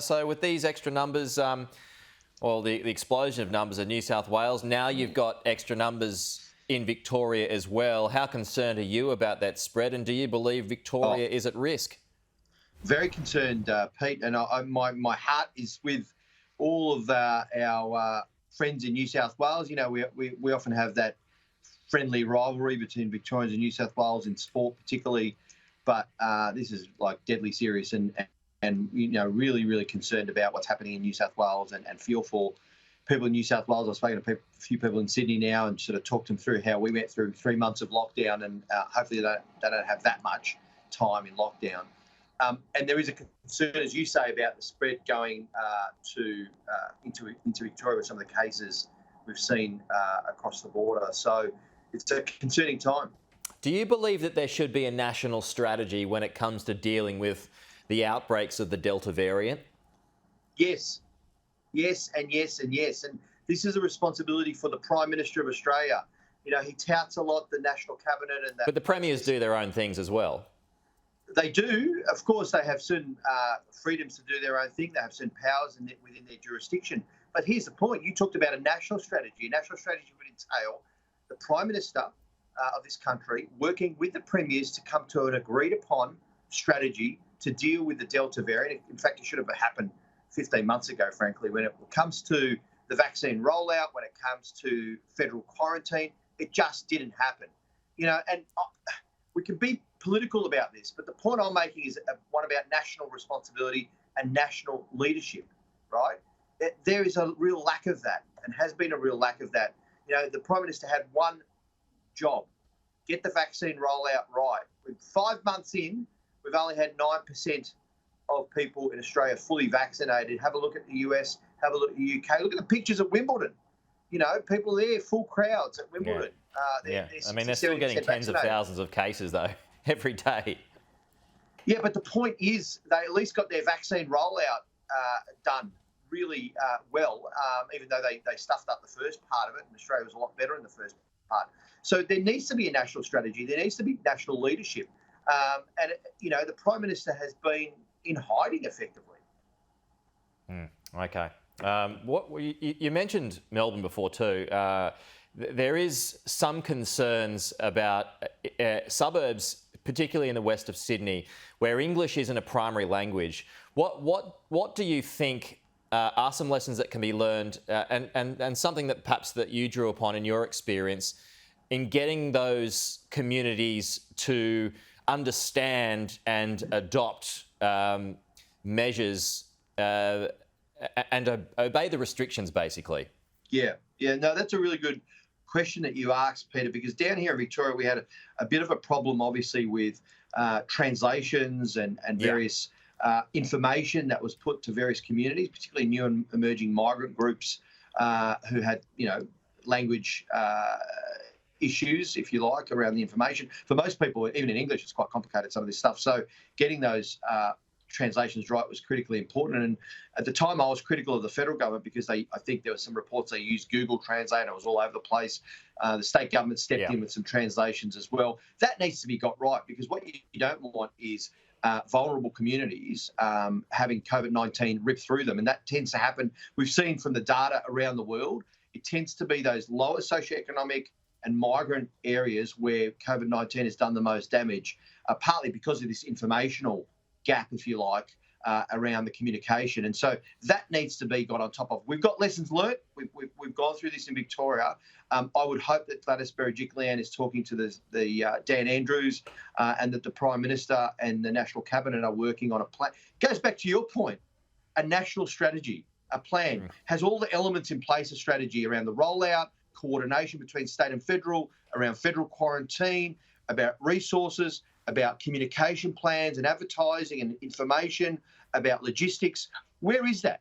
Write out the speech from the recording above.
So with these extra numbers, the explosion of numbers in New South Wales, now you've got extra numbers in Victoria as well. How concerned are you about that spread, and do you believe Victoria is at risk? Very concerned, Pete, and my heart is with all of our friends in New South Wales. You know, we often have that friendly rivalry between Victorians and New South Wales in sport particularly, but this is like deadly serious and you know, really concerned about what's happening in New South Wales and feel for people in New South Wales. I've spoken to a few people in Sydney now and sort of talked them through how we went through 3 months of lockdown, and hopefully they don't have that much time in lockdown. And there is a concern, as you say, about the spread going into Victoria with some of the cases we've seen across the border. So it's a concerning time. Do you believe that there should be a national strategy when it comes to dealing with the outbreaks of the Delta variant? Yes, and yes. And this is a responsibility for the Prime Minister of Australia. You know, he touts a lot the National Cabinet and that. But the premiers do their own things as well. They do. Of course, they have certain freedoms to do their own thing. They have certain powers within their jurisdiction. But here's the point. You talked about a national strategy. A national strategy would entail the Prime Minister of this country working with the premiers to come to an agreed-upon strategy to deal with the Delta variant. In fact, it should have happened 15 months ago, frankly. When it comes to the vaccine rollout, when it comes to federal quarantine, it just didn't happen. You know, and we can be political about this, but the point I'm making is one about national responsibility and national leadership, right? There is a real lack of that and has been a real lack of that. You know, the Prime Minister had one job: get the vaccine rollout right. With 5 months in, we've only had 9% of people in Australia fully vaccinated. Have a look at the US, have a look at the UK. Look at the pictures at Wimbledon. You know, people there, full crowds at Wimbledon. They're still getting tens of thousands of cases, though, every day. Yeah, but the point is they at least got their vaccine rollout done really well, even though they stuffed up the first part of it, and Australia was a lot better in the first part. So there needs to be a national strategy. There needs to be national leadership. And, you know, the Prime Minister has been in hiding effectively. Okay. You mentioned Melbourne before too. There is some concerns about suburbs, particularly in the west of Sydney, where English isn't a primary language. What do you think are some lessons that can be learned, and something that perhaps that you drew upon in your experience in getting those communities to understand and adopt measures and obey the restrictions, basically? Yeah, no, that's a really good question that you asked, Peter, because down here in Victoria we had a bit of a problem, obviously, with translations and various information that was put to various communities, particularly new and emerging migrant groups who had, you know, language issues, if you like, around the information. For most people, even in English, it's quite complicated, some of this stuff. So getting those translations right was critically important. And at the time, I was critical of the federal government because I think there were some reports they used Google Translate, and it was all over the place. The state government stepped in with some translations as well. That needs to be got right, because what you don't want is vulnerable communities having COVID-19 rip through them. And that tends to happen. We've seen from the data around the world, it tends to be those lower socioeconomic and migrant areas where COVID-19 has done the most damage, partly because of this informational gap, if you like, around the communication. And so that needs to be got on top of. We've got lessons learnt. We've gone through this in Victoria. I would hope that Gladys Berejiklian is talking to the Dan Andrews and that the Prime Minister and the National Cabinet are working on a plan. Goes back to your point, a national strategy, a plan, has all the elements in place, a strategy around the rollout, coordination between state and federal, around federal quarantine, about resources, about communication plans and advertising and information, about logistics. Where is that?